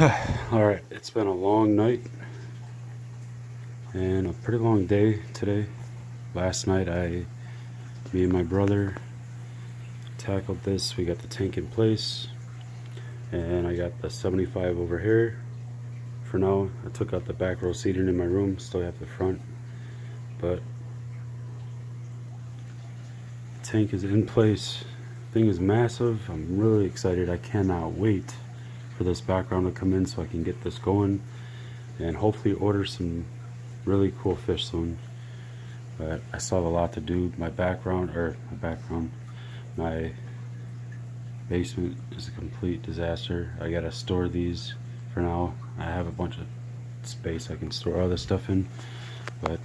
Alright, it's been a long night and a pretty long day today. Last night me and my brother tackled this. We got the tank in place and I got the 75 over here. For now, I took out the back row seating in my room, still have the front, but the tank is in place. Thing is massive. I'm really excited. I cannot wait for this background to come in so I can get this going and hopefully order some really cool fish soon. But I still have a lot to do. My basement is a complete disaster. I gotta store these for now. I have a bunch of space I can store other stuff in, but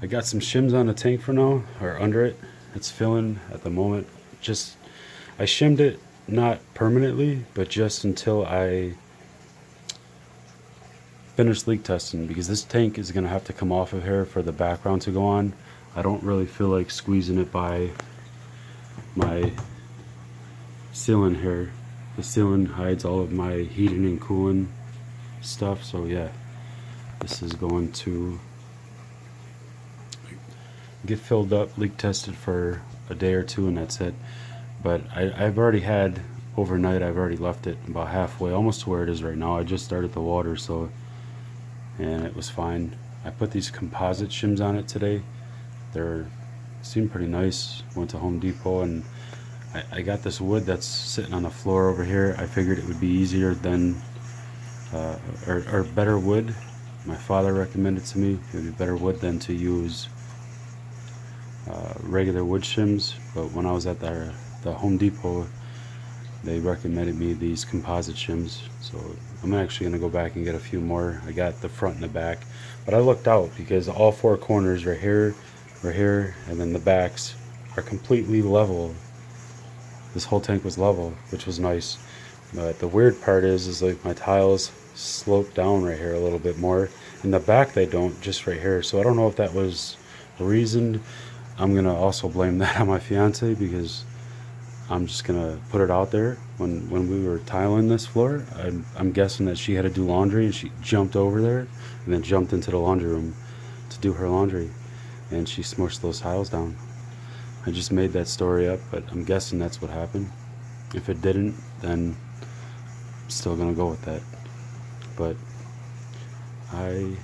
I got some shims on the tank for now, or under it. It's filling at the moment. I shimmed it not permanently, but just until I finish leak testing, because this tank is going to have to come off of here for the background to go on. I don't really feel like squeezing it by my ceiling here. The ceiling hides all of my heating and cooling stuff, so yeah, this is going to get filled up, leak tested for a day or two, and that's it. But I've already had overnight, I've already left it about halfway, almost to where it is right now. I just started the water, and it was fine. I put these composite shims on it today. Seem pretty nice. Went to Home Depot and I got this wood that's sitting on the floor over here. I figured it would be easier than or better wood. My father recommended to me it would be better wood than to use regular wood shims, but when I was at the Home Depot, they recommended me these composite shims, so I'm actually going to go back and get a few more. I got the front and the back, but I looked out because all four corners right here, and then the backs are completely level. This whole tank was level, which was nice, but the weird part is like my tiles slope down right here a little bit more. In the back they don't, just right here, so I don't know if that was a reason. I'm gonna also blame that on my fiance, because I'm just gonna put it out there. When we were tiling this floor, I'm guessing that she had to do laundry and she jumped over there and then jumped into the laundry room to do her laundry, and she smushed those tiles down. I just made that story up, but I'm guessing that's what happened. If it didn't, then I'm still gonna go with that. But I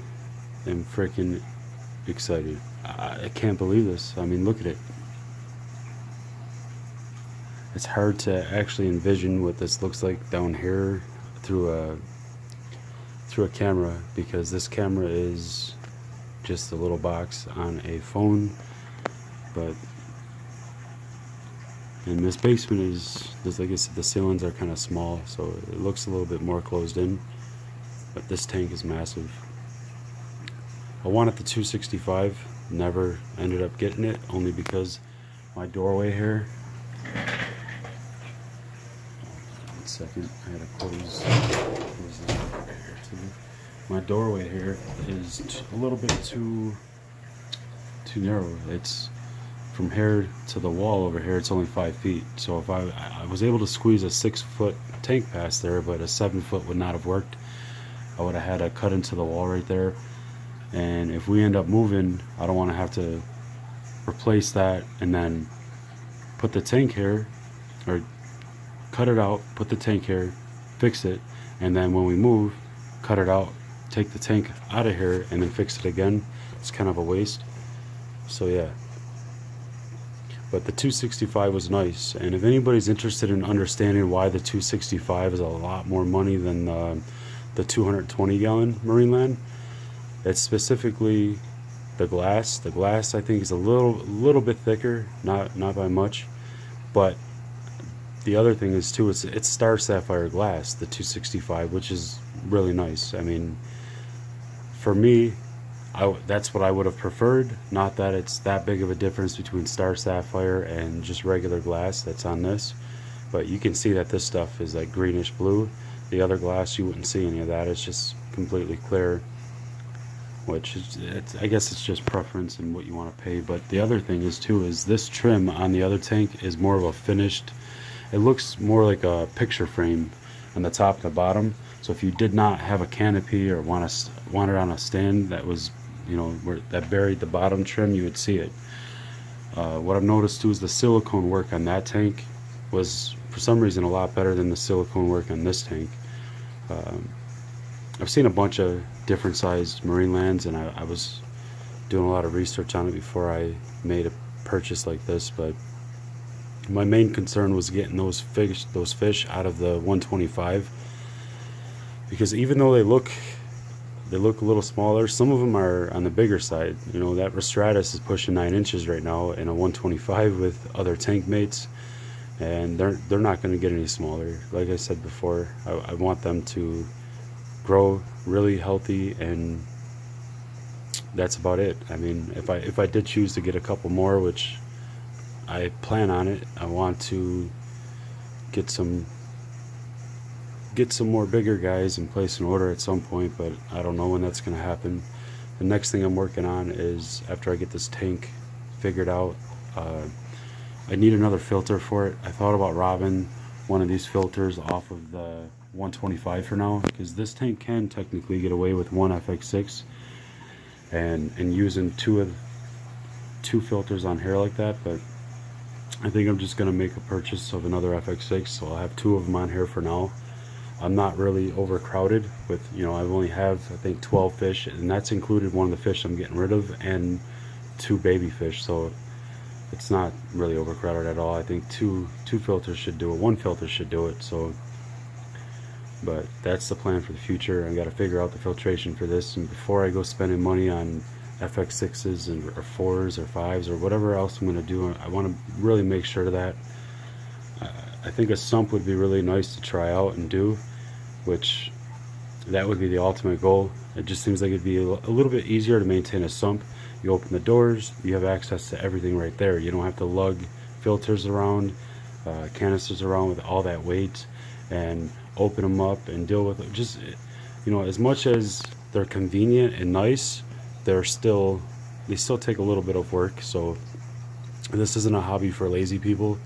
am freaking excited. I can't believe this. I mean, look at it. It's hard to actually envision what this looks like down here through a camera, because this camera is just a little box on a phone. But in this basement is, like I said, the ceilings are kind of small, so it looks a little bit more closed in. But this tank is massive. I wanted the 265, never ended up getting it, only because my doorway here. One second, I had to close this right here too. My doorway here is a little bit too narrow. It's from here to the wall over here, it's only 5 feet. So if I was able to squeeze a 6-foot tank past there, but a 7-foot would not have worked. I would have had to cut into the wall right there. And if we end up moving, I don't want to have to replace that and then put the tank here, or cut it out, put the tank here, fix it, and then when we move, cut it out, take the tank out of here, and then fix it again. It's kind of a waste. So yeah. But the 265 was nice, and if anybody's interested in understanding why the 265 is a lot more money than the 220 gallon Marineland, it's specifically the glass. The glass, I think, is a little bit thicker, not by much. But the other thing is too, it's star sapphire glass, the 265, which is really nice. I mean, for me, that's what I would have preferred. Not that it's that big of a difference between star sapphire and just regular glass that's on this, but you can see that this stuff is like greenish blue. The other glass, you wouldn't see any of that. It's just completely clear, which is, I guess it's just preference and what you want to pay. But the other thing is too, is this trim on the other tank is more of a finished, it looks more like a picture frame. on the top and the bottom. So if you did not have a canopy or want it on a stand that was, you know, where that buried the bottom trim, you would see it. What I've noticed too is the silicone work on that tank was for some reason a lot better than the silicone work on this tank. I've seen a bunch of different sized Marinelands, and I was doing a lot of research on it before I made a purchase like this, but my main concern was getting those fish out of the 125, because even though they look a little smaller, some of them are on the bigger side. You know, that Rostratus is pushing 9 inches right now in a 125 with other tank mates, and they're not going to get any smaller. Like I said before, I want them to grow really healthy, and that's about it. I mean, if I did choose to get a couple more, which I plan on it, I want to get some more bigger guys and place an order at some point, but I don't know when that's going to happen. The next thing I'm working on is, after I get this tank figured out, I need another filter for it. I thought about robbing one of these filters off of the 125 for now, because this tank can technically get away with one FX6, and using two filters on here like that. But I think I'm just going to make a purchase of another FX6, so I'll have 2 of them on here for now. I'm not really overcrowded with, you know, I only have, I think, 12 fish, and that's included one of the fish I'm getting rid of and 2 baby fish, so it's not really overcrowded at all. I think two filters should do it, 1 filter should do it. So, but that's the plan for the future. I got to figure out the filtration for this, and before I go spending money on FX6s and or 4s or 5s or whatever else I'm going to do, I want to really make sure of that. I think a sump would be really nice to try out and do, which that would be the ultimate goal. It just seems like it'd be a little bit easier to maintain a sump. You open the doors, you have access to everything right there. You don't have to lug filters around, canisters around with all that weight, and open them up and deal with it. Just, you know, as much as they're convenient and nice, they still take a little bit of work. So this isn't a hobby for lazy people,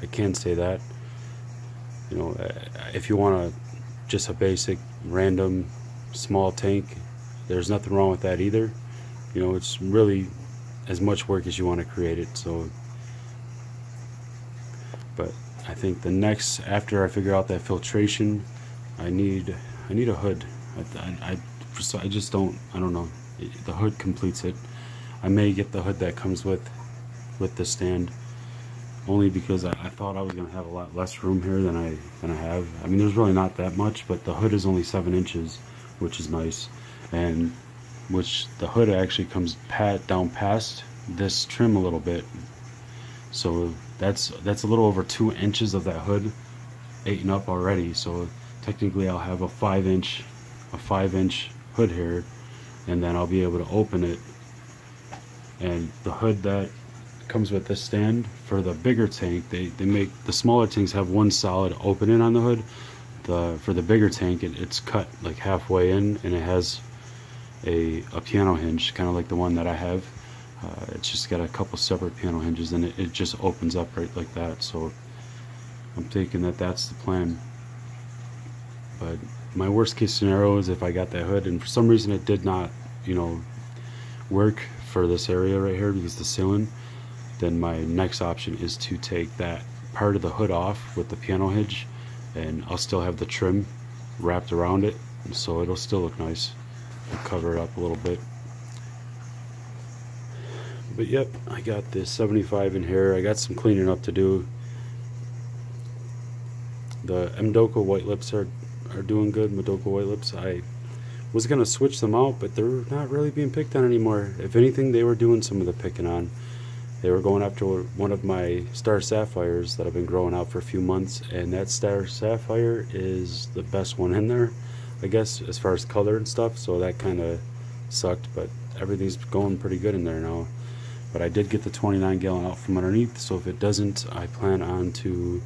I can say that. You know, if you want just a basic random small tank, there's nothing wrong with that either. You know, it's really as much work as you want to create it. So, but I think the next, after I figure out that filtration, I need a hood. I just don't know. The hood completes it. I may get the hood that comes with the stand, only because I thought I was going to have a lot less room here than I have. I mean, there's really not that much, but the hood is only 7 inches, which is nice, and which the hood actually comes down past this trim a little bit. So that's a little over 2 inches of that hood eaten up already. So technically I'll have a 5-inch hood here, and then I'll be able to open it. And the hood that comes with this stand for the bigger tank, they make the smaller tanks have one solid opening on the hood. For the bigger tank, it's cut like halfway in, and it has a piano hinge, kind of like the one that I have. It's just got a couple separate piano hinges, and it just opens up right like that. So I'm thinking that that's the plan. But my worst case scenario is if I got that hood and for some reason it did not, you know, work for this area right here because the ceiling, then my next option is to take that part of the hood off with the piano hinge, and I'll still have the trim wrapped around it, so it'll still look nice. I'll cover it up a little bit. But yep, I got this 75 in here. I got some cleaning up to do. The Mdoka white lips are doing good. Mdoka white lips. I was gonna switch them out, but they're not really being picked on anymore. If anything, they were doing some of the picking on. They were going after one of my Star Sapphires that I've been growing out for a few months, and that Star Sapphire is the best one in there, I guess, as far as color and stuff. So that kind of sucked, but everything's going pretty good in there now. But I did get the 29 gallon out from underneath, so if it doesn't, I plan on to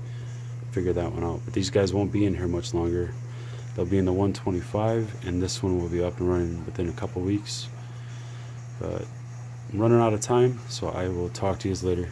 figure that one out. But these guys won't be in here much longer. They'll be in the 125, and this one will be up and running within a couple weeks. But I'm running out of time, so I will talk to you later.